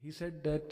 He said that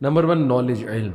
Number 1, knowledge, ilm.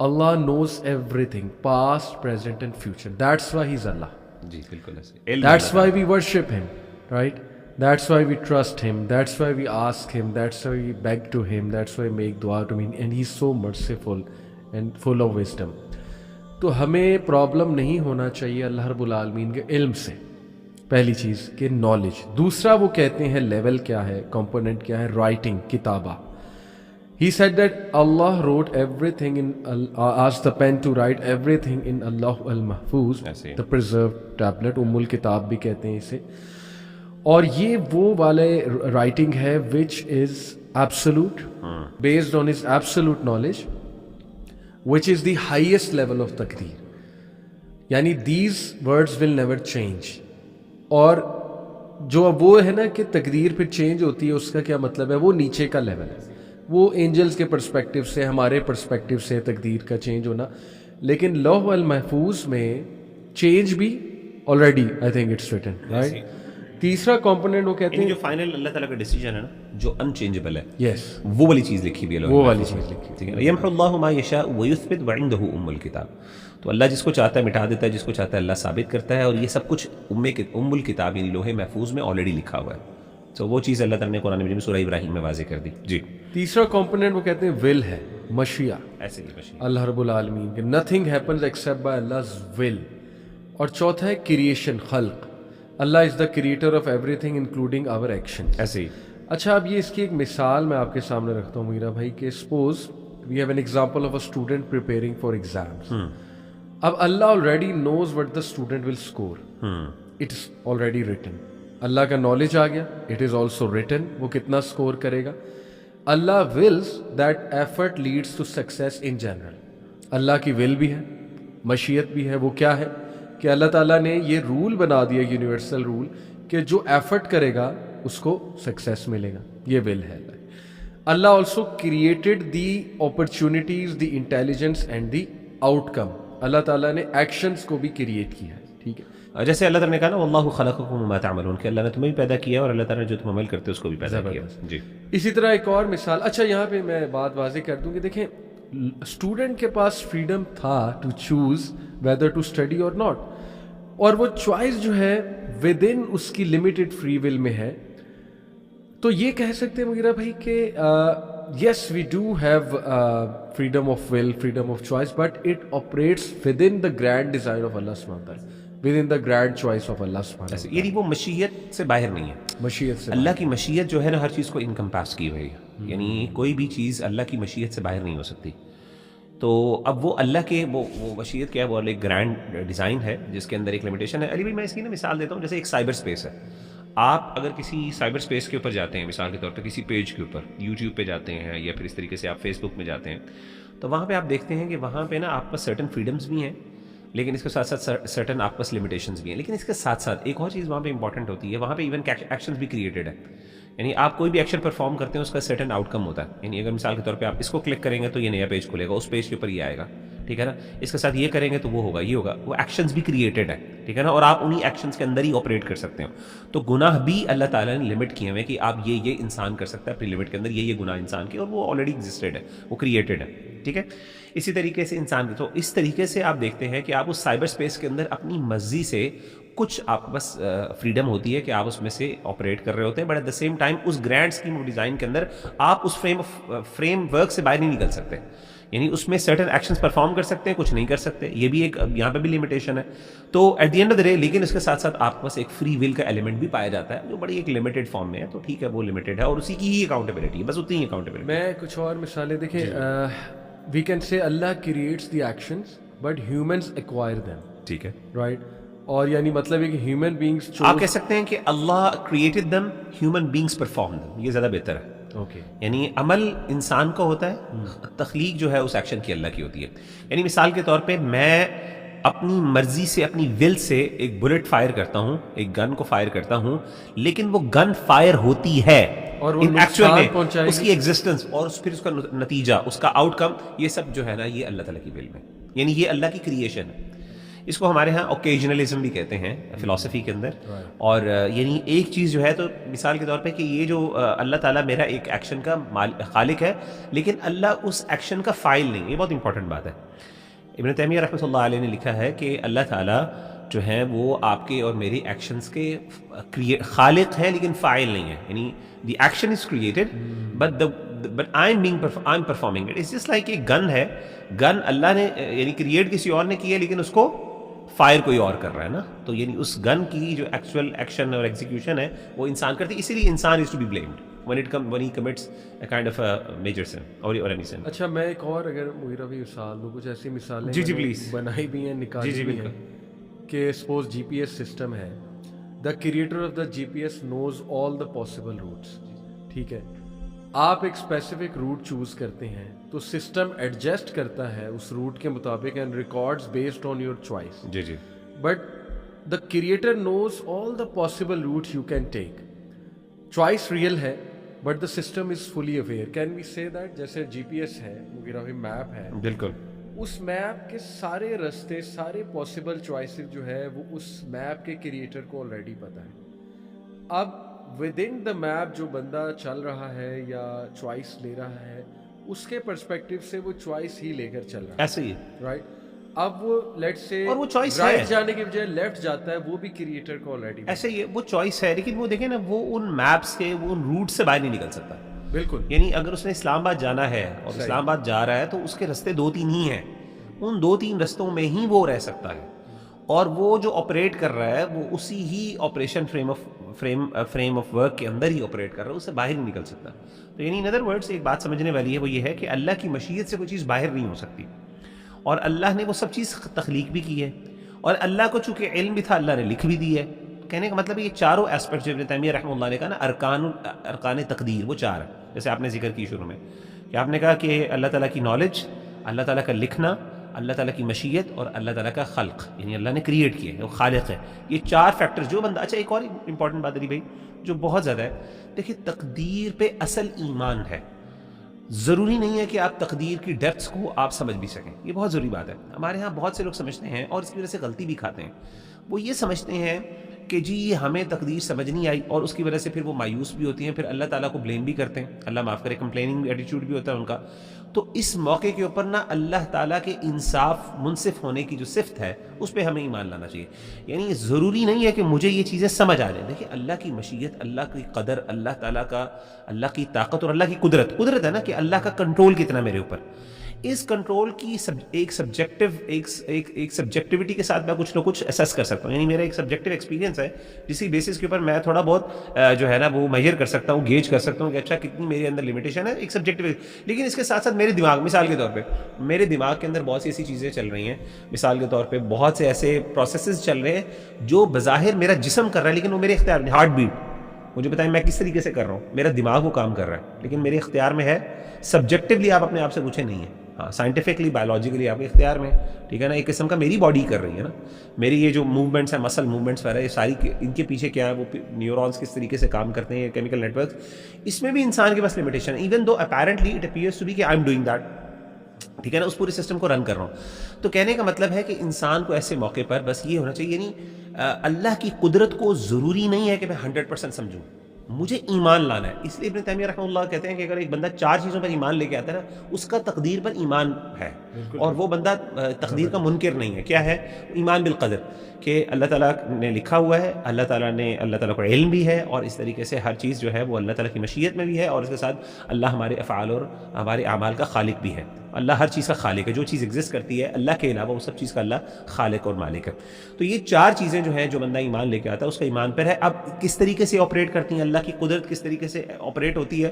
Allah knows everything, past, present and future. That's why He's Allah. جی بالکل ایسے. That's why we worship Him, right? That's why we trust Him. That's why we ask Him. That's why we beg to Him. That's why we make dua to Him. And He's so merciful and full of wisdom. تو ہمیں problem نہیں ہونا چاہیے اللہ رب العالمین کے علم سے. پہلی چیز کہ نالج. دوسرا وہ کہتے ہیں لیول کیا ہے, کمپوننٹ کیا ہے, رائٹنگ, کتابہ. He said that Allah wrote everything in, asked the pen to write everything in Allah al-Mahfuz, the preserved tablet, الکتاب بھی کہتے ہیں اسے. اور یہ وہ والے رائٹنگ ہے which is absolute, based on his absolute knowledge, which is the highest level of تقدیر. یعنی these words will never change. اور جو اب وہ ہے نا کہ تقدیر پھر چینج ہوتی ہے, اس کا کیا مطلب ہے, وہ نیچے کا لیول ہے. وہ اینجلز کے پرسپیکٹیو سے, ہمارے پرسپیکٹیو سے تقدیر کا چینج ہونا. لیکن لوح المحفوظ میں چینج بھی already I think it's written, right. تیسرا کمپوننٹ وہ کہتے ہیں جو فائنل اللہ تعالیٰ کا ڈیسیجن ہے نا, جو انچینجبل ہے, یس, وہ والی چیز لکھی ہوئی ہے, وہ والی چیز لکھی. ٹھیک ہے. یمحو اللہ ما یشاء ویثبت وعندہ ام الکتاب. تو اللہ جس کو چاہتا ہے مٹا دیتا ہے, جس کو چاہتا ہے اللہ ثابت کرتا ہے, اور یہ سب کچھ ام الکتاب یعنی لوح محفوظ میں آلریڈی لکھا ہوا ہے. تو وہ چیز اللہ تعالیٰ نے قرآن مجید میں سورہ ابراہیم میں واضح کر دی. جی. تیسرا کمپوننٹ وہ کہتے ہیں ول ہے, مشیہ. ایسے ہی مشیہ اللہ رب العالمین کے nothing happens except by Allah's will. اور چوتھا ہے کریشن, خلق. اللہ is the creator of everything including our action. ایسے ہی. اچھا, اب یہ اس کی ایک مثال میں آپ کے سامنے رکھتا ہوں میرا بھائی, کہ suppose we have an example of a student preparing for exams. اب Allah already knows what the student will score. It's already written. Allah کا نالج آ گیا, اٹ از آلسو ریٹن, وہ کتنا اسکور کرے گا. Allah wills that effort leads to success in general. Allah کی will بھی ہے, مشیت بھی ہے. وہ کیا ہے کہ اللہ تعالیٰ نے یہ رول بنا دیا, یونیورسل رول, کہ جو ایفرٹ کرے گا اس کو سکسیس ملے گا. یہ ول ہے. Allah also created the opportunities, the intelligence and the outcome. Allah تعالیٰ نے ایکشنز کو بھی کریٹ کیا ہے. ٹھیک ہے. جیسے اللہ تعالیٰ نے کہا نا واللہ خلقکم وما تعملون, کہ اللہ نے تمہیں بھی پیدا کیا اور اللہ تعالیٰ نے جو تم عمل کرتے ہو اس کو بھی پیدا کیا. جی. اسی طرح ایک اور مثال, اچھا یہاں پہ میں بات واضح کر دوں کہ دیکھیں, اسٹوڈنٹ کے پاس فریڈم تھا to choose whether to study or not, اور وہ چوائس جو ہے ود ان اس کی لمیٹڈ فری ول میں ہے. تو یہ کہہ سکتے ہیں مغیرہ بھائی کہ yes we do have freedom of will, freedom of choice, but it operates within the grand desire of Allah سبحانہ وتعالیٰ, within the grand choice of Allah سبحانہ وتعالیٰ. یعنی وہ مشیت سے باہر نہیں ہے. مشیت سے اللہ کی مشیت جو ہے نا ہر چیز کو انکمپاس کی ہوئی ہے, یعنی کوئی بھی چیز اللہ کی مشیت سے باہر نہیں ہو سکتی. تو اب وہ اللہ کے وہ مشیت کیا ہے, وہ ایک گرینڈ ڈیزائن ہے جس کے اندر ایک لمیٹیشن ہے. علی بھائی میں اس کی نا مثال دیتا ہوں, جیسے ایک سائبر اسپیس ہے. آپ اگر کسی سائبر اسپیس کے اوپر جاتے ہیں, مثال کے طور پہ کسی پیج کے اوپر یوٹیوب پہ جاتے ہیں, یا پھر اس طریقے سے آپ فیس بک میں جاتے ہیں, تو وہاں پہ آپ دیکھتے ہیں کہ وہاں پہ نا آپ پاس سرٹن فریڈمز بھی ہیں, لیکن اس کے ساتھ ساتھ سرٹن آپ پاس لمیٹیشنز بھی ہیں. لیکن اس کے ساتھ ساتھ ایک اور چیز وہاں پہ امپورٹنٹ ہوتی ہے, وہاں پہ ایون ایکشنز بھی کریٹڈ ہے. یعنی آپ کوئی بھی ایکشن پرفارم کرتے ہیں اس کا سرٹن آؤٹ کم ہوتا ہے. یعنی اگر مثال کے طور پہ آپ اس کو کلک کریں گے تو یہ نیا پیج کھلے گا, اس پیج کے اوپر یہ آئے گا, ٹھیک ہے نا. اس کے ساتھ یہ کریں گے تو وہ ہوگا, یہ ہوگا. وہ ایکشنز بھی کریٹڈ ہے, ٹھیک ہے نا, اور آپ انہی ایکشنز کے اندر ہی آپریٹ کر سکتے ہو. تو گناہ بھی اللہ تعالیٰ نے لمٹ کیے ہوئے کہ آپ یہ انسان کر سکتا ہے اپنی لمٹ کے اندر, یہ گناہ انسان کے, اور وہ آلریڈی ایگزسٹڈ ہے, وہ کریٹڈ ہے. ٹھیک ہے. اسی طریقے سے انسان کے, تو اس طریقے سے آپ دیکھتے ہیں کہ آپ اس سائبر اسپیس کے اندر اپنی مرضی سے کچھ آپ بس فریڈم ہوتی ہے کہ آپ اس میں سے آپریٹ کر رہے ہوتے ہیں, but at the same time اس گرینڈ اسکیم آف ڈیزائن کے اندر آپ اس فریم ورک سے باہر نہیں نکل سکتے. یعنی اس میں سرٹن ایکشنز پرفارم کر سکتے ہیں, کچھ نہیں کر سکتے. یہ بھی ایک یہاں پہ بھی لمیٹیشن ہے. تو at the end of the day, لیکن اس کے ساتھ ساتھ آپ کے پاس ایک فری ول کا ایلیمنٹ بھی پایا جاتا ہے جو بڑی ایک لمیٹڈ فارم میں ہے. تو ٹھیک ہے, وہ لمیٹڈ ہے اور اسی کی ہی اکاؤنٹیبلٹی ہے, بس اتنی ہی اکاؤنٹیبلٹی. میں کچھ اور مثالیں دیکھیں, we can say Allah creates the actions but humans acquire them. ٹھیک ہے, رائٹ. اور یعنی مطلب ہے کہ ہیومن بینگس, آپ کہہ سکتے ہیں کہ اللہ کریٹڈ دم, ہیومن بینگس پرفارم دم. یہ زیادہ بہتر ہے. اوکے. یعنی عمل انسان کا ہوتا ہے, تخلیق جو ہے اس ایکشن کی اللہ کی ہوتی ہے. یعنی مثال کے طور پہ میں اپنی مرضی سے, اپنی ول سے ایک بلٹ فائر کرتا ہوں, ایک گن کو فائر کرتا ہوں, لیکن وہ گن فائر ہوتی ہے اور ایکچوئل میں, اس کی ایگزسٹنس اور پھر اس کا نتیجہ, اس کا آؤٹ کم, یہ سب جو ہے نا یہ اللہ تعالیٰ کی ول میں, یعنی یہ اللہ کی کریشن ہے. اس کو ہمارے ہاں اوکیجنلزم بھی کہتے ہیں فلاسفی کے اندر. اور یعنی ایک چیز جو ہے تو مثال کے طور پہ کہ یہ جو اللہ تعالیٰ میرا ایک ایکشن کا خالق ہے لیکن اللہ اس ایکشن کا فاعل نہیں. یہ بہت امپورٹنٹ بات ہے. ابن تیمیہ رحمۃ اللہ علیہ نے لکھا ہے کہ اللہ تعالیٰ جو ہیں وہ آپ کے اور میری ایکشنز کے خالق ہیں لیکن فاعل نہیں ہے. یعنی the action is created but I am performing it. It's just like ایک گن ہے. گن اللہ نے یعنی کریٹ کسی اور نے کی ہے لیکن اس کو فائر کوئی اور کر رہا ہے نا. تو یعنی اس گن کی جو ایکچوئل ایکشن اور ایگزیکیوشن ہے وہ انسان کرتی ہے. اسی لیے انسان is to be blamed when he commits a kind of a major sin or any sin. اچھا میں ایک اور اگر مغیرہ بھائی مثال دوں, کچھ ایسی مثالیں جی پلیز بنائی بھی ہیں, نکالی بھی ہیں کہ suppose G P S system ہے, the creator of the G P S knows all the possible routes. ٹھیک ہے, آپ ایک اسپیسیفک روٹ چوز کرتے ہیں تو سسٹم ایڈجسٹ کرتا ہے اس روٹ کے مطابق and records based on your choice. جی but the creator knows all the possible route you can take. Choice real ہے but the system is fully aware. Can we say that جیسے جی P S ہے, map ہے, بالکل اس map کے سارے راستے, سارے پاسبل چوائسز جو ہے وہ اس میپ کے کریٹر کو آلریڈی پتہ ہے. اب ود ان دا میپ جو بندہ چل رہا ہے یا چوائس لے رہا ہے اس کے پرسپیکٹو سے وہ چوائس ہی لے کر چل رہا ہے. ایسے ہی رائٹ. اب وہ لیٹ سے اور وہ چوائس رائٹ جانے کی بجائے لیفٹ جاتا ہے, وہ بھی کریٹر کو آلریڈی ایسے ہی وہ چوائس ہے. لیکن وہ دیکھیں نا وہ ان میپس کے وہ ان روٹ سے باہر نہیں نکل سکتا. بالکل. یعنی اگر اس نے اسلام آباد جانا ہے اور اسلام آباد جا رہا ہے تو اس کے رستے 2-3 ہی ہیں. ان 2-3 رستوں میں ہی وہ رہ سکتا ہے اور وہ جو آپریٹ کر رہا ہے وہ اسی ہی آپریشن فریم آف ورک کے اندر ہی آپریٹ کر رہا ہے, اس سے باہر نہیں نکل سکتا. تو یعنی ان ادر ورڈز ایک بات سمجھنے والی ہے, وہ یہ ہے کہ اللہ کی مشیت سے کوئی چیز باہر نہیں ہو سکتی. اور اللہ نے وہ سب چیز تخلیق بھی کی ہے اور اللہ کو چونکہ علم بھی تھا اللہ نے لکھ بھی دی ہے. کہنے کا مطلب یہ چاروں ایسپیکٹ جو ابن تیمیہ رحمہ اللہ نے کہا نا ارکان تقدیر, وہ 4 ہیں. جیسے آپ نے ذکر کی شروع میں کہ آپ نے کہا کہ اللہ تعالیٰ کی نالج, اللہ تعالیٰ کا لکھنا, اللہ تعالیٰ کی مشیت اور اللہ تعالیٰ کا خلق, یعنی اللہ نے کریٹ کیا ہے, وہ خالق ہے. یہ 4 فیکٹر جو بندہ. اچھا ایک اور امپورٹنٹ بات علی بھائی جو بہت زیادہ ہے, دیکھیں تقدیر پہ اصل ایمان ہے. ضروری نہیں ہے کہ آپ تقدیر کی ڈیپتھس کو آپ سمجھ بھی سکیں. یہ بہت ضروری بات ہے. ہمارے ہاں بہت سے لوگ سمجھتے ہیں اور اس کی وجہ سے غلطی بھی کھاتے ہیں. وہ یہ سمجھتے ہیں کہ جی ہمیں تقدیر سمجھ نہیں آئی اور اس کی وجہ سے پھر وہ مایوس بھی ہوتی ہیں, پھر اللہ تعالیٰ کو بلیم بھی کرتے ہیں. اللہ معاف کرے, کمپلیننگ ایٹیٹیوڈ بھی ہوتا ہے ان کا. تو اس موقع کے اوپر نا اللہ تعالیٰ کے انصاف منصف ہونے کی جو صفت ہے اس پہ ہمیں ایمان لانا چاہیے. یعنی ضروری نہیں ہے کہ مجھے یہ چیزیں سمجھ آ جائیں. دیکھیں اللہ کی مشیت, اللہ کی قدر, اللہ تعالیٰ کا, اللہ کی طاقت اور اللہ کی قدرت ہے نا کہ اللہ کا کنٹرول کتنا میرے اوپر. اس کنٹرول کی ایک سبجیکٹیوٹی کے ساتھ میں کچھ نہ کچھ اسیس کر سکتا ہوں. یعنی میرا ایک سبجیکٹیو ایکسپیرینس ہے جس کی بیسس کے اوپر میں تھوڑا بہت جو ہے نا وہ میجر کر سکتا ہوں, گیج کر سکتا ہوں کہ اچھا کتنی میرے اندر لمیٹیشن ہے, ایک سبجیکٹیو. لیکن اس کے ساتھ ساتھ میرے دماغ, مثال کے طور پہ میرے دماغ کے اندر بہت سی ایسی چیزیں چل رہی ہیں, مثال کے طور پہ بہت سے ایسے پروسیسز چل رہے ہیں جو بظاہر میرا جسم کر رہا ہے لیکن وہ میرے اختیار میں. ہارٹ بیٹ مجھے بتائیں میں کس طریقے سے کر رہا ہوں, میرا دماغ وہ کام کر رہا ہے لیکن میرے اختیار میں ہے. سبجیکٹیولی آپ اپنے آپ سے پوچھیں نہیں ہے, ہاں سائنٹیفکلی بایولوجیکلی آپ کے اختیار میں, ٹھیک ہے نا. ایک قسم کا میری باڈی کر رہی ہے نا, میری یہ جو موومنٹس ہیں, مسل موومنٹس وغیرہ, یہ ساری ان کے پیچھے کیا ہے, وہ نیورونس کس طریقے سے کام کرتے ہیں, کیمیکل نیٹ ورک, اس میں بھی انسان کے پاس لمیٹیشن ہے. Even though apparently it appears to be کہ آئی ایم ڈوئنگ دیٹ, ٹھیک ہے نا, اس پورے سسٹم کو رن کر رہا ہوں. تو کہنے کا مطلب ہے کہ انسان کو ایسے موقع پر بس یہ ہونا چاہیے, یعنی اللہ کی قدرت کو ضروری نہیں ہے کہ میں 100% سمجھوں, مجھے ایمان لانا ہے. اس لیے ابن تیمیہ رحمہ اللہ کہتے ہیں کہ اگر ایک بندہ 4 چیزوں پر ایمان لے کے آتا ہے نا, اس کا تقدیر پر ایمان ہے اور وہ بندہ تقدیر کا منکر نہیں ہے. کیا ہے؟ ایمان بالقدر, کہ اللہ تعالیٰ نے لکھا ہوا ہے, اللہ تعالیٰ کو علم بھی ہے, اور اس طریقے سے ہر چیز جو ہے وہ اللہ تعالیٰ کی مشیت میں بھی ہے, اور اس کے ساتھ اللہ ہمارے افعال اور ہمارے اعمال کا خالق بھی ہے. اللہ ہر چیز کا خالق ہے, جو چیز ایگزسٹ کرتی ہے اللہ کے علاوہ وہ سب چیز کا اللہ خالق اور مالک ہے. تو یہ 4 چیزیں جو ہیں جو بندہ ایمان لے کے آتا ہے اس کا ایمان پر ہے. اب کس طریقے سے آپریٹ کرتی ہیں, اللہ کی قدرت کس طریقے سے آپریٹ ہوتی ہے,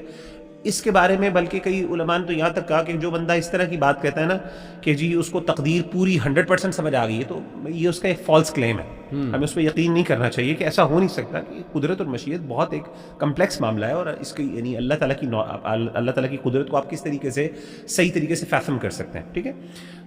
اس کے بارے میں بلکہ کئی علماء نے تو یہاں تک کہا کہ جو بندہ اس طرح کی بات کہتا ہے نا کہ جی اس کو تقدیر پوری 100% سمجھ آ گئی ہے, تو یہ اس کا ایک فالس کلیم ہے. ہمیں اس پہ یقین نہیں کرنا چاہیے کہ ایسا ہو نہیں سکتا کہ قدرت اور مشیت بہت ایک کمپلیکس معاملہ ہے، اور اس کی یعنی اللہ تعالیٰ کی قدرت کو آپ کس طریقے سے صحیح طریقے سے فہم کر سکتے ہیں. ٹھیک ہے،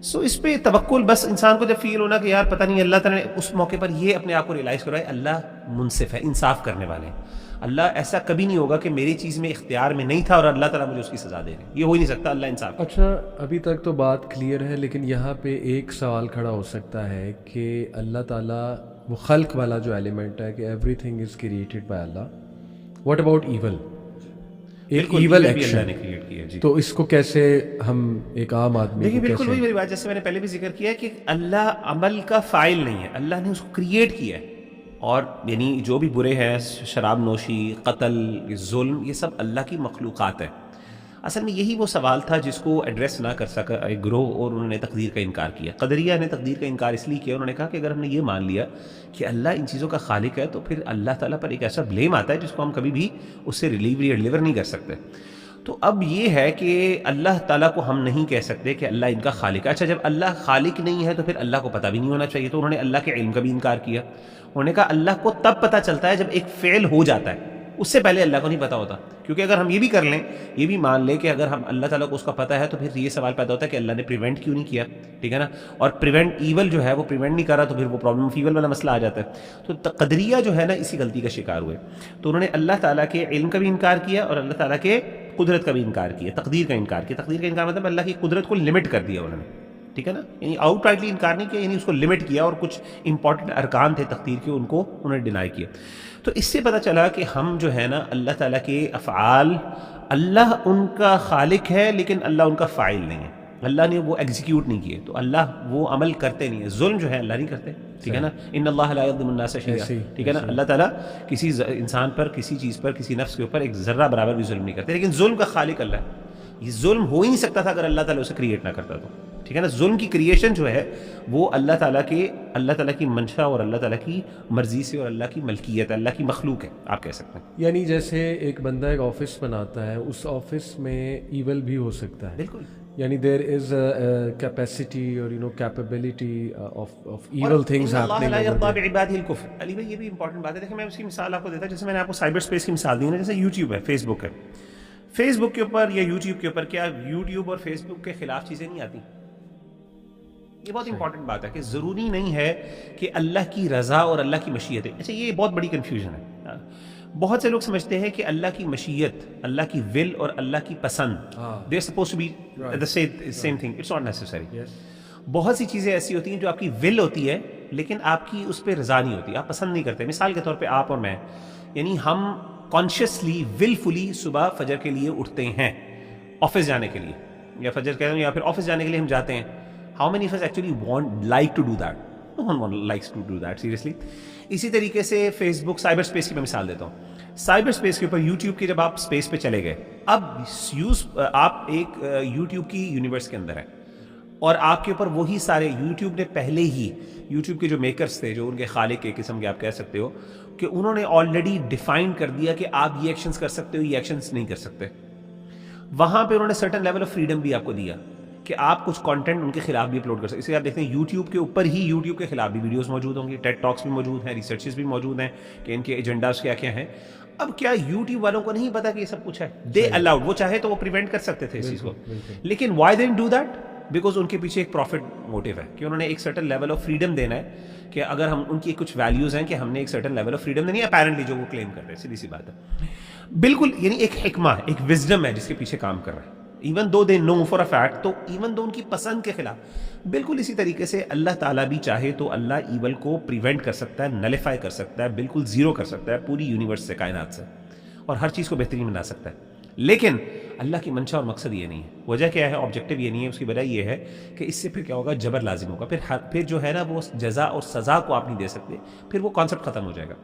سو اس پہ توکل، بس انسان کو جب فیل ہونا کہ یار پتہ نہیں اللہ تعالیٰ نے اس موقع پر یہ اپنے آپ کو ریلائز کروایا اللہ منصف ہے، انصاف کرنے والے ہیں. اللہ ایسا کبھی نہیں ہوگا کہ میری چیز میں اختیار میں نہیں تھا اور اللہ تعالیٰ مجھے اس کی سزا دے رہے ہیں، یہ ہو ہی نہیں سکتا. اللہ انصاف. اچھا، ابھی تک تو بات کلیئر ہے، لیکن یہاں پہ ایک سوال کھڑا ہو سکتا ہے کہ اللہ تعالیٰ وہ خلق والا جو ایلیمنٹ ہے کہ everything is created by Allah, what about evil? Evil action نے کریٹ کیا. جی، تو اس کو کیسے ہم ایک عام آدمی دیکھیے کو بالکل وہی کیسے؟ میری بات جیسے میں نے پہلے بھی ذکر کیا ہے کہ اللہ عمل کا فاعل نہیں ہے، اللہ نے اس کو کریٹ کیا ہے. اور یعنی جو بھی برے ہیں، شراب نوشی، قتل، ظلم، یہ سب اللہ کی مخلوقات ہیں. اصل میں یہی وہ سوال تھا جس کو ایڈریس نہ کر سکا ایک گروہ، اور انہوں نے تقدیر کا انکار کیا. قدریہ نے تقدیر کا انکار اس لیے کیا، انہوں نے کہا کہ اگر ہم نے یہ مان لیا کہ اللہ ان چیزوں کا خالق ہے تو پھر اللہ تعالیٰ پر ایک ایسا بلیم آتا ہے جس کو ہم کبھی بھی اس سے ڈلیور نہیں کر سکتے. تو اب یہ ہے کہ اللہ تعالیٰ کو ہم نہیں کہہ سکتے کہ اللہ ان کا خالق ہے. اچھا، جب اللہ خالق نہیں ہے تو پھر اللہ کو پتہ بھی نہیں ہونا چاہیے، تو انہوں نے اللہ کے علم کا بھی انکار کیا. انہوں نے کہا اللہ کو تب پتہ چلتا ہے جب ایک فعل ہو جاتا ہے، اس سے پہلے اللہ کو نہیں پتہ ہوتا. کیونکہ اگر ہم یہ بھی کر لیں، یہ بھی مان لیں کہ اگر ہم اللہ تعالیٰ کو اس کا پتہ ہے تو پھر یہ سوال پیدا ہوتا ہے کہ اللہ نے پریونٹ کیوں نہیں کیا. ٹھیک ہے نا، اور پریونٹ ایول جو ہے وہ پریونٹ نہیں کر رہا تو پھر وہ پرابلم آف ایول والا مسئلہ آ جاتا ہے. تو قدریہ جو ہے نا اسی غلطی کا شکار ہوئے. تو انہوں نے اللہ تعالیٰ کے علم کا بھی انکار کیا اور اللہ تعالیٰ کے قدرت کا بھی انکار کیا، تقدیر کا انکار کیا. تقدیر کا انکار مطلب اللہ کی قدرت کو لمٹ کر دیا انہوں نے. ٹھیک ہے نا، یعنی آؤٹ رائٹلی انکار نہیں کیا، یعنی اس کو لمٹ کیا، اور کچھ امپورٹنٹ ارکان تھے تقدیر کے ان کو انہوں نے ڈینائی کیا. تو اس سے پتہ چلا کہ ہم جو ہے نا اللہ تعالیٰ کے افعال، اللہ ان کا خالق ہے لیکن اللہ ان کا فاعل نہیں ہے. اللہ نے وہ ایگزیکیوٹ نہیں کیے، تو اللہ وہ عمل کرتے نہیں ہے. ظلم جو ہے اللہ نہیں کرتے. ٹھیک ہے نا، ان اللہ لا یظلم الناس شیئا. ٹھیک ہے نا، اللہ تعالیٰ کسی انسان پر، کسی چیز پر، کسی نفس کے اوپر ایک ذرہ برابر بھی ظلم نہیں کرتے. لیکن ظلم کا خالق اللہ ہے. یہ ظلم ہو ہی نہیں سکتا تھا اگر اللہ تعالیٰ اسے کریٹ نہ کرتا تو. ٹھیک ہے نا، ظلم کی کریشن جو ہے وہ اللہ تعالیٰ کی منشا اور اللہ تعالیٰ کی مرضی سے اور اللہ کی ملکیت، اللہ کی مخلوق ہے، آپ کہہ سکتے ہیں. یعنی جیسے ایک بندہ ایک آفس بناتا ہے، اس آفس میں ایول بھی ہو سکتا ہے. بالکل، یعنی دیر از کیپیسٹی اور capability of evil things happening. Ali بھائی یہ بھی امپورٹنٹ بات ہے. دیکھیں میں اس کی مثال آپ کو دیتا ہوں، جیسے میں نے آپ کو سائبر اسپیس کی مثال دی نا، جیسے یوٹیوب ہے، فیس بک ہے. فیس بک کے اوپر یا یوٹیوب کے اوپر کیا یوٹیوب اور فیس بک کے خلاف چیزیں نہیں آتی؟ یہ بہت امپورٹنٹ بات ہے کہ ضروری نہیں ہے کہ اللہ کی رضا اور اللہ کی مشیت ہے. اچھا، یہ بہت بڑی کنفیوژن ہے. بہت سے لوگ سمجھتے ہیں کہ اللہ کی مشیت، اللہ کی ول اور اللہ کی پسند they suppose to be the same thing. It's not necessary. بہت سی چیزیں ایسی ہوتی ہیں جو آپ کی ول ہوتی ہے لیکن آپ کی اس پہ رضا نہیں ہوتی، آپ پسند نہیں کرتے. مثال کے طور پہ آپ اور میں، یعنی ہم کانشیسلی ول فلی صبح فجر کے لیے اٹھتے ہیں آفس جانے کے لیے، یا فجر کہہ رہا ہوں یا پھر آفس جانے کے لیے ہم جاتے ہیں. How many of us actually want like to do that? No one likes to do that seriously. اسی طریقے سے فیس بک، سائبر اسپیس کی میں مثال دیتا ہوں. سائبر اسپیس کے اوپر یوٹیوب کے جب آپ اسپیس پہ چلے گئے، اب آپ ایک یوٹیوب کی یونیورس کے اندر ہیں اور آپ کے اوپر وہی سارے یوٹیوب نے پہلے ہی، یوٹیوب کے جو میکرز تھے، جو ان کے خالق کے قسم کے آپ کہہ سکتے ہو، کہ انہوں نے آلریڈی ڈیفائن کر دیا کہ آپ یہ ایکشنز کر سکتے ہو، یہ ایکشنز نہیں کر سکتے. وہاں پہ انہوں نے سرٹن لیول آف فریڈم بھی آپ کو دیا کہ آپ کچھ کانٹینٹ ان کے خلاف بھی اپلوڈ کر سکتے. اس لیے آپ دیکھتے ہیں یوٹیوب کے اوپر ہی یوٹیوب کے خلاف بھی ویڈیوز موجود ہوں گی، ٹیڈ ٹاکس بھی موجود ہیں، ریسرچز بھی موجود ہیں کہ ان کے ایجنڈاز کیا کیا ہیں. اب کیا یوٹیوب والوں کو نہیں پتا کہ یہ سب کچھ ہے؟ دے الاؤڈ، وہ چاہے تو وہ پریونٹ کر سکتے تھے اس چیز کو، لیکن why they do that? Because ان کے پیچھے ایک پروفٹ موٹیو ہے کہ انہوں نے ایک سرٹن لیول آف فریڈم دینا ہے، کہ اگر ہم ان کی کچھ ویلیوز ہیں کہ ہم نے ایک سرٹن لیول آف فریڈم دینی ہے، اپیرنٹلی جو وہ کلیم کرتے ہیں. سیدھی سی بات ہے، بالکل، یعنی ایک حکمہ، ایک وزڈم ہے جس کے پیچھے کام کر رہا ہے. Even though they know for a fact, تو ایون دو ان کی پسند کے خلاف. بالکل اسی طریقے سے اللہ تعالیٰ بھی چاہے تو اللہ ایول کو پریونٹ کر سکتا ہے، نلیفائی کر سکتا ہے، بالکل زیرو کر سکتا ہے پوری یونیورس سے، کائنات سے، اور ہر چیز کو بہترین بنا سکتا ہے. لیکن اللہ کی منشا اور مقصد یہ نہیں ہے. وجہ کیا ہے؟ آبجیکٹو یہ نہیں ہے. اس کی وجہ یہ ہے کہ اس سے پھر کیا ہوگا؟ جبر لازم ہوگا. پھر جو ہے نا وہ جزا اور سزا کو آپ نہیں دے سکتے، پھر وہ کانسیپٹ ختم ہو جائے گا.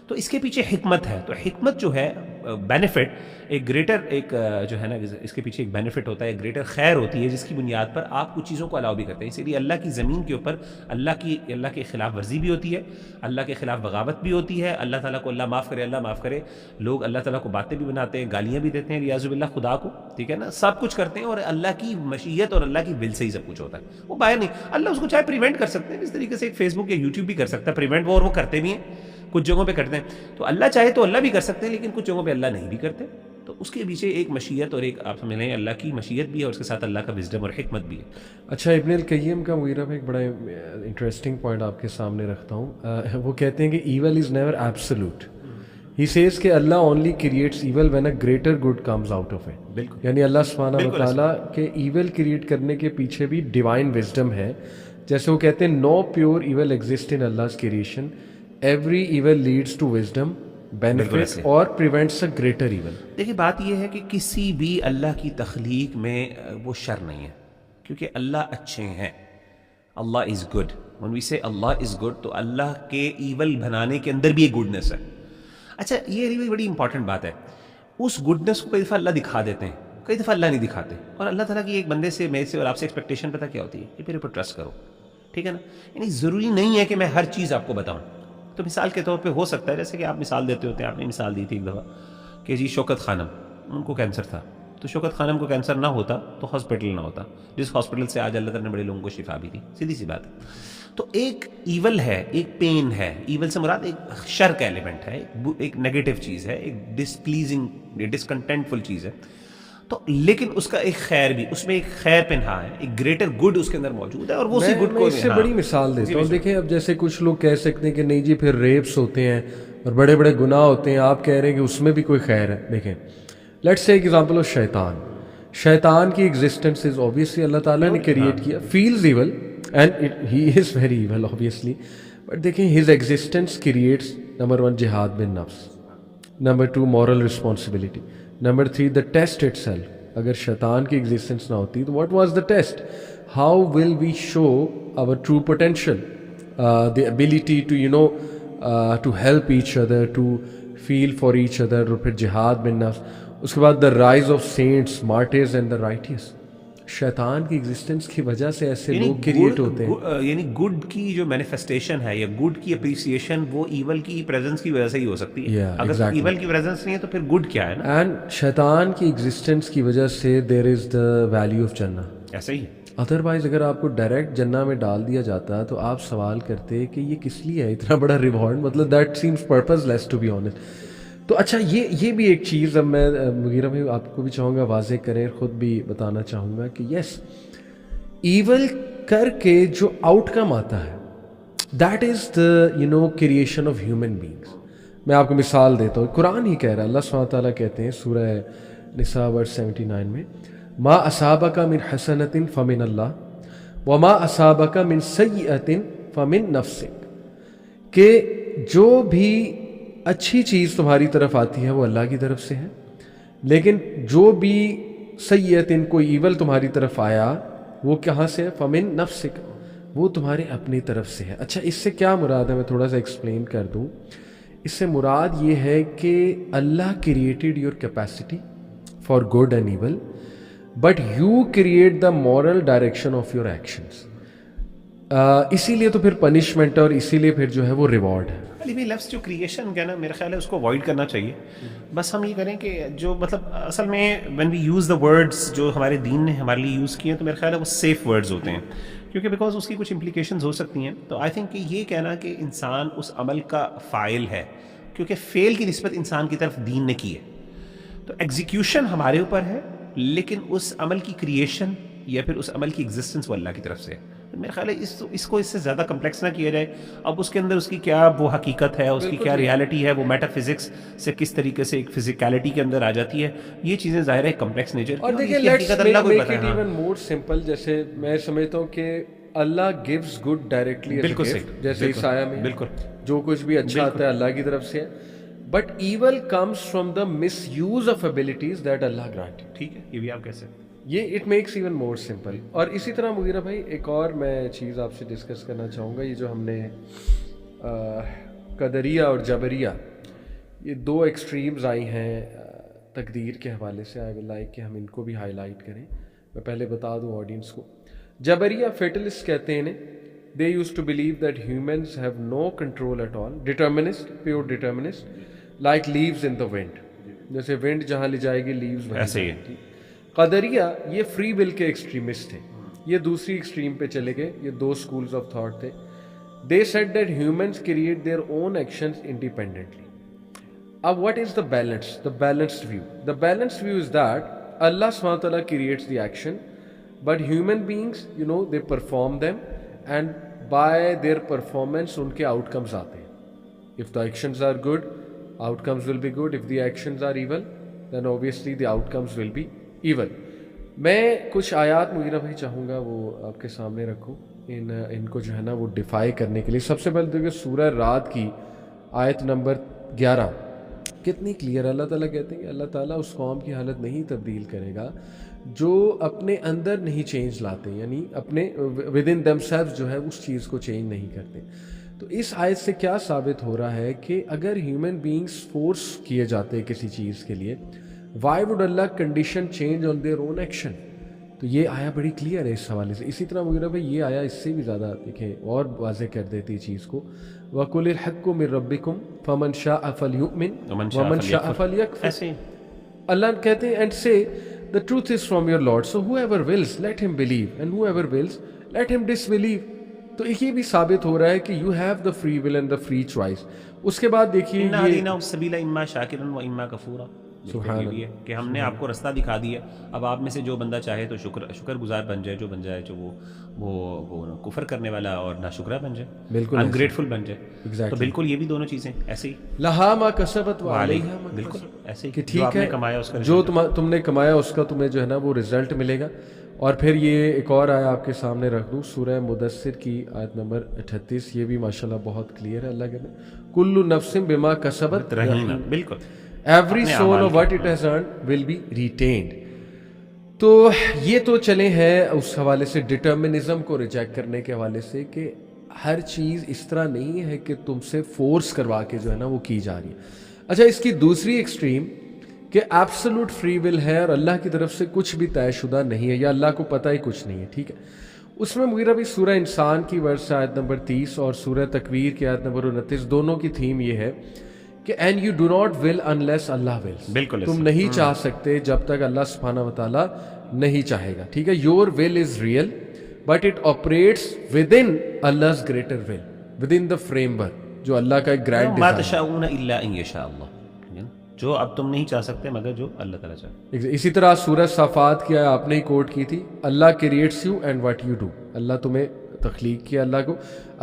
تو اس کے پیچھے حکمت ہے. تو حکمت جو ہے بینیفٹ، ایک گریٹر ایک جو ہے نا اس کے پیچھے ایک بینیفٹ ہوتا ہے، ایک گریٹر خیر ہوتی ہے جس کی بنیاد پر آپ کچھ چیزوں کو الاؤ بھی کرتے ہیں. اسی لیے اللہ کی زمین کے اوپر اللہ کے خلاف ورزی بھی ہوتی ہے، اللہ کے خلاف بغاوت بھی ہوتی ہے. اللہ تعالیٰ کو اللہ معاف کرے، لوگ اللہ تعالیٰ کو باتیں بھی بناتے ہیں، گالیاں بھی دیتے ہیں ریاض باللہ خدا کو، ٹھیک ہے نا، سب کچھ کرتے ہیں اور اللہ کی مشیت اور اللہ کی ول سے ہی سب کچھ ہوتا ہے. وہ باہر نہیں، اللہ اس کو چاہے پریونٹ کر سکتے ہیں، اس طریقے سے ایک فیس بک یا یوٹیوب بھی کر سکتا ہے پریونٹ، وہ اور وہ کرتے بھی ہیں، کچھ جگہوں پہ کرتے ہیں. تو اللہ چاہے تو اللہ بھی کر سکتے ہیں، لیکن کچھ جگہوں پہ اللہ نہیں بھی کرتے. تو اس کے پیچھے ایک مشیت اور ایک آپ سمجھ لیں اللہ کی مشیت بھی ہے اور اس کے ساتھ اللہ کا وزڈم اور حکمت بھی ہے. اچھا، ابن القیم کا مغیرہ میں ایک بڑا انٹرسٹنگ پوائنٹ آپ کے سامنے رکھتا ہوں. وہ کہتے ہیں کہ evil is never absolute. He says کہ Allah only creates evil when a greater good comes out of it. بالکل، یعنی اللہ سبحانہ و تعالیٰ کے ایول کریٹ کرنے کے پیچھے بھی ڈیوائن وزڈم ہے. جیسے وہ کہتے ہیں no pure evil exist in Allah's creation, every evil leads to wisdom, benefit اور پریونٹس اے گریٹر ایول. دیکھیے بات یہ ہے کہ کسی بھی اللہ کی تخلیق میں وہ شر نہیں ہے، کیونکہ اللہ اچھے ہیں. Allah is good. when we say Allah is good تو اللہ کے ایول بنانے کے اندر بھی ایک گڈنس ہے. اچھا، یہ بڑی امپورٹنٹ بات ہے. اس گڈنس کو کئی دفعہ اللہ دکھا دیتے ہیں، کئی دفعہ اللہ نہیں دکھاتے. اور اللہ تعالیٰ کی ایک بندے سے، میرے سے اور آپ سے ایکسپیکٹیشن پتہ کیا ہوتی ہے کہ میرے اوپر ٹرسٹ کرو، ٹھیک ہے نا. یعنی ضروری نہیں ہے کہ میں ہر چیز آپ کو بتاؤں. تو مثال کے طور پہ ہو سکتا ہے جیسے کہ آپ مثال دیتے ہوتے ہیں، آپ نے مثال دی تھی ایک دفعہ کہ جی شوکت خانم، ان کو کینسر تھا، تو شوکت خانم کو کینسر نہ ہوتا تو ہاسپٹل نہ ہوتا، جس ہاسپٹل سے آج اللہ تعالیٰ نے بڑے لوگوں کو شفا بھی دی. سیدھی سی بات ہے. تو ایک ایول ہے، ایک پین ہے. ایول سے مراد ایک شر کا ایلیمنٹ ہے، ایک نیگیٹو چیز ہے، ایک ڈسپلیزنگ ڈسکنٹینٹفل چیز ہے. تو لیکن اس کا ایک خیر بھی، اس میں ایک خیر پنہا ہے، ایک گریٹر گڈ اس کے اندر موجود ہے. اور وہ اسی گڈ کو اس سے بڑی مثال دیتا ہوں. دیکھیں اب جیسے کچھ لوگ کہہ سکتے ہیں کہ نہیں جی پھر ریپس ہوتے ہیں اور بڑے بڑے گناہ ہوتے ہیں، آپ کہہ رہے ہیں کہ اس میں بھی کوئی خیر ہے. دیکھیں لیٹس سے ایگزامپل آف شیطان کی ایگزسٹنس از اوبیسلی اللہ تعالیٰ نے کریٹ کیا، feels evil and he is very evil obviously, but دیکھیں ہز ایگزسٹنس کریٹس نمبر 1 جہاد بن نفس، number 2 moral responsibility, number 3 the test itself. اگر شیطان کی ایگزسٹنس نہ ہوتی تو what was the test? How will we show our true potential, the ability to to help each other, to feel for each other. اور پھر جہاد بن نفس، اس کے بعد دا rise of saints, martyrs and the righteous. شیطان کی ایگزسٹنس کی وجہ سے ایسے لوگ کریٹ ہوتے ہیں. یعنی گڈ کی جو مینیفیسٹیشن ہے یا گڈ کی اپریسیشن وہ ایول کی پریزنس کی وجہ سے ہی ہو سکتی ہے. اگر ایول کی پریزنس نہیں ہے تو پھر گڈ کیا ہے نا. اینڈ شیطان کی ایگزسٹنس کی وجہ سے دیر از دا ویلیو آف جنہ. ایسا ہی ہے. ادروائز اگر آپ کو ڈائریکٹ جنہ میں ڈال دیا جاتا تو آپ سوال کرتے کہ یہ کس لیے ہے اتنا بڑا ریوارڈ، مطلب that seems purposeless to be honest. تو اچھا یہ بھی ایک چیز اب میں مغیرہ بھائی آپ کو بھی چاہوں گا واضح کریں، خود بھی بتانا چاہوں گا کہ یس ایول کر کے جو آؤٹ کم آتا ہے that is the creation of human beings. میں آپ کو مثال دیتا ہوں، قرآن ہی کہہ رہا ہے، اللہ سبحانہ تعالیٰ کہتے ہیں سورہ نساء ورس 79 میں، ما اصابک من حسنۃ فمن اللہ وما اصابک من سیئۃ فمن نفسک، کہ جو بھی اچھی چیز تمہاری طرف آتی ہے وہ اللہ کی طرف سے ہے، لیکن جو بھی سیئۃ کوئی ایول تمہاری طرف آیا وہ کہاں سے ہے؟ فمن نفسک، وہ تمہارے اپنی طرف سے ہے. اچھا اس سے کیا مراد ہے؟ میں تھوڑا سا ایکسپلین کر دوں. اس سے مراد یہ ہے کہ Allah created your capacity for good and evil, but you create the moral direction of your actions. اسی لیے تو پھر پنشمنٹ اور اسی لیے پھر جو ہے وہ ریوارڈ ہے. علی بھائی لفظ جو کریشن کا نا میرا خیال ہے اس کو اوائڈ کرنا چاہیے. بس ہم یہ کریں کہ جو مطلب اصل میں when we use the words جو ہمارے دین نے ہمارے لیے یوز کیے ہیں تو میرا خیال ہے وہ سیف ورڈز ہوتے ہیں، کیونکہ بیکاز اس کی کچھ امپلیکیشنز ہو سکتی ہیں. تو آئی تھنک کہ یہ کہنا کہ انسان اس عمل کا فاعل ہے، کیونکہ فعل کی نسبت انسان کی طرف دین نے کی ہے، تو ایگزیکیوشن ہمارے اوپر ہے، لیکن اس عمل کی کریشن یا پھر اس عمل کی ایگزسٹنس وہ اللہ کی طرف سے ہے. میرا خیال ہے اس کو اس سے زیادہ کمپلیکس نہ کیا جائے. اب اس کے اندر اس کی کیا وہ حقیقت ہے، اس کی کیا ریالٹی ہے، وہ میٹا فزکس سے کس طریقے سے ایک فزیکلٹی کے اندر آ جاتی ہے، یہ چیزیں ظاہر ہے کمپلیکس نیچر کی. اور دیکھیں let's make it even more simple. جیسے میں سمجھتا ہوں کہ اللہ گیوز گڈ ڈائریکٹلی، بالکل صحیح، جیسے عیسائی میں بالکل جو کچھ بھی اچھا آتا ہے اللہ کی طرف سے ہے، but evil comes from the misuse of abilities that Allah granted. ٹھیک ہے، یہ بھی آپ کہہ سکتے ہیں. یہ it makes even more simple. اور اسی طرح مغیرہ بھائی ایک اور میں چیز آپ سے ڈسکس کرنا چاہوں گا. یہ جو ہم نے قدریہ اور جبریہ یہ دو ایکسٹریمز آئی ہیں تقدیر کے حوالے سے. آئی ول لائک کہ ہم ان کو بھی ہائی لائٹ کریں. میں پہلے بتا دوں آڈینس کو, جبریہ فیٹلسٹ کہتے ہیں انہیں. They use to believe that humans have no control at all. Determinist, pure determinist, like leaves in the wind. جیسے ونڈ جہاں لے جائے گی لیوز ایسے ہی. قدریہ یہ فری ول کے ایکسٹریمسٹ تھے, یہ دوسری ایکسٹریم پہ چلے گئے. یہ دو اسکولز آف تھاٹ تھے. They said that humans create their own actions independently. اب what is the balanced view? The balanced view is that Allah subhanahu wa ta'ala creates the action, but human beings, they perform them, and by their performance unke outcomes aate hain. If the actions are good, outcomes will be good. If the actions are evil, then obviously the outcomes will be evil. میں کچھ آیات مغیرہ بھائی چاہوں گا وہ آپ کے سامنے رکھوں ان کو جو ہے نا وہ ڈیفائی کرنے کے لیے. سب سے پہلے دیکھیں سورہ رات کی آیت نمبر 11 کتنی کلیئر. اللہ تعالیٰ کہتے ہیں کہ اللہ تعالیٰ اس قوم کی حالت نہیں تبدیل کرے گا جو اپنے اندر نہیں چینج لاتے, یعنی اپنے ود ان دیم سیلف جو ہے اس چیز کو چینج نہیں کرتے. تو اس آیت سے کیا ثابت ہو رہا ہے کہ اگر ہیومن بینگس فورس کیے جاتے کسی چیز کے لیے, why would Allah condition change on their own action. تو یہ آیا بڑی کلیئر ہے اس حوالے سے. اسی طرح مغیرہ بھائی یہ آیا اس سے بھی زیادہ دیکھیں اور واضح کر دیتی چیز کو. وَقُلِ الْحَقُّ مِن رَبِّكُمْ فَمَنْ شَاءَ فَلْيُؤْمِنْ وَمَنْ شَاءَ فَلْيَكْفُرْ. اللہ کہتے ہیں اینڈ سے the truth is from your Lord, so whoever wills let him believe and whoever wills let him disbelieve. تو یہ بھی ثابت ہو رہا ہے کہ you have the free will and the free choice. اس کے بعد دیکھیے اِنَّا هَدَيْنَاهُ السَّبِيلَ إِمَّا شَاكِرًا وَإِمَّا كَفُورًا. سبحان یہ ہے کہ ہم نے آپ کو رستہ دکھا دیا. اب آپ میں سے جو بندہ چاہے تو شکر گزار بن جائے, جو بن جائے جو وہ کفر کرنے والا اور ناشکرہ بن جائے, بالکل انگریٹفل بن جائے. تو بالکل یہ بھی دونوں چیزیں ایسے ہی لہا ما کسبت وعلیہا ما بالکل ایسے ہی کہ ٹھیک ہے کمایا اس کا جو تم نے کمایا اس کا تمہیں جو ہے نا وہ رزلٹ ملے گا. اور پھر یہ ایک اور آیا آپ کے سامنے رکھ دوں, سورہ مدثر کی آیت نمبر 38. یہ بھی ماشاءاللہ بہت کلیئر ہے. اللہ کہتے ہیں کل نفس بما کسبت رہینہ. بالکل every soul of what it has earned will be retained. تو یہ تو چلے ہیں اس حوالے سے ڈٹرمنزم کو ریجیکٹ کرنے کے حوالے سے کہ ہر چیز اس طرح نہیں ہے کہ تم سے فورس کروا کے جو ہے نا وہ کی جا رہی ہے. اچھا, اس کی دوسری ایکسٹریم کہ ایبسولوٹ فری ول ہے اور اللہ کی طرف سے کچھ بھی طے شدہ نہیں ہے یا اللہ کو پتہ ہی کچھ نہیں ہے. ٹھیک ہے, اس میں مغیرہ بھی سورہ انسان کی ورس آیت نمبر 30 اور سورہ تکویر کی آیت نمبر 29 دونوں کی تھیم یہ ہے کہ and you do not will unless Allah wills. بالکل تم نہیں چاہ سکتے جب تک اللہ سبحانہ و تعالیٰ نہیں چاہے گا. ٹھیک ہے, your will is real but it operates with in اللہز greater will, with in the frame work جو اللہ کا ایک گرینڈ ما تشاؤون الا ان یشاء اللہ. جو اب تم نہیں چاہ سکتے مگر جو اللہ تعالیٰ چاہے. اسی طرح سورہ صافات کی آپ نے ہی کوٹ کی تھی, Allah creates you and what you do. Allah تمہیں تخلیق کیا, اللہ کو,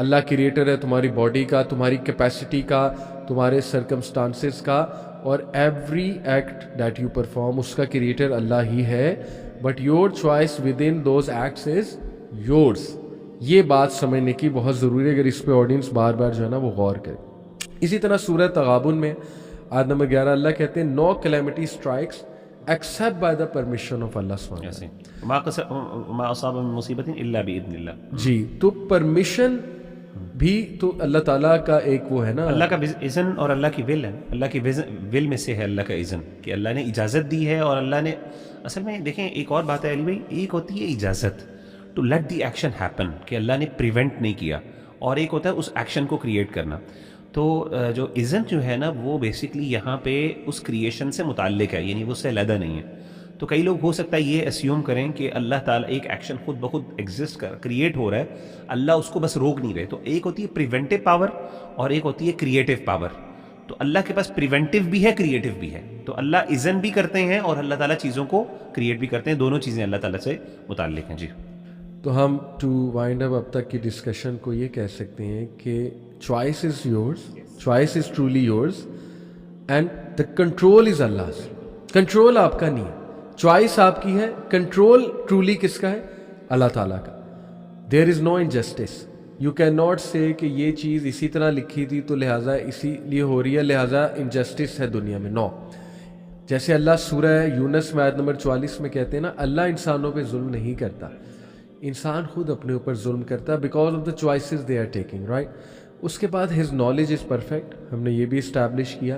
اللہ کریٹر ہے تمہاری باڈی کا, تمہاری کیپیسٹی کا, تمہارے سرکمسٹانسز کا, اور every act that you perform اس کا کریٹر اللہ ہی ہے. But your choice within those acts is yours. یہ بات سمجھنے کی بہت ضروری ہے, اگر اس پہ آڈینس بار بار جو ہے نا وہ غور کرے. اسی طرح سورہ تغابن میں آیت نمبر 11 اللہ کہتے ہیں no calamity strikes except by the permission of Allah سبحانہ ما اصاب من مصیبت الا باذن اللہ. جی, تو پرمیشن بھی تو اللہ تعالیٰ کا ایک وہ ہے نا, اللہ کا اذن اور اللہ کی ول ہے. اللہ کی ول میں سے ہے اللہ کا اذن کہ اللہ نے اجازت دی ہے. اور اللہ نے اصل میں دیکھیں ایک اور بات ہے علی بھائی, ایک ہوتی ہے اجازت to let the action happen کہ اللہ نے پریونٹ نہیں کیا, اور ایک ہوتا ہے اس ایکشن کو کریٹ کرنا. تو جو اذن جو ہے نا وہ بیسکلی یہاں پہ اس کریشن سے متعلق ہے, یعنی وہ اس سے علیحدہ نہیں ہے. تو کئی لوگ ہو سکتا ہے یہ اسیوم کریں کہ اللہ تعالیٰ ایک ایکشن خود بخود ایگزسٹ کریٹ ہو رہا ہے, اللہ اس کو بس روک نہیں رہے. تو ایک ہوتی ہے پریونٹیو پاور اور ایک ہوتی ہے کریٹو پاور. تو اللہ کے پاس پریونٹیو بھی ہے, کریٹو بھی ہے. تو اللہ اذن بھی کرتے ہیں اور اللہ تعالیٰ چیزوں کو کریٹ بھی کرتے ہیں. دونوں چیزیں اللہ تعالیٰ سے متعلق ہیں. جی, تو ہم ٹو وائنڈ اپ اب تک کی ڈسکشن کو یہ کہہ سکتے ہیں کہ choice is yours, choice is truly yours, and the control is اللہز. Control آپ کا نہیں ہے, چوائس آپ کی ہے, کنٹرول ٹرولی کس کا ہے؟ اللہ تعالیٰ کا. دیر از نو انجسٹس. یو کین ناٹ سے کہ یہ چیز اسی طرح لکھی تھی تو لہٰذا اسی لیے ہو رہی ہے, لہٰذا انجسٹس ہے دنیا میں. نو. جیسے اللہ سورہ یونس میں آیت نمبر 44 میں کہتے ہیں نا, اللہ انسانوں پہ ظلم نہیں کرتا, انسان خود اپنے اوپر ظلم کرتا because of the choices they are taking, right. اس کے بعد ہز نالج از پرفیکٹ, ہم نے یہ بھی اسٹیبلش کیا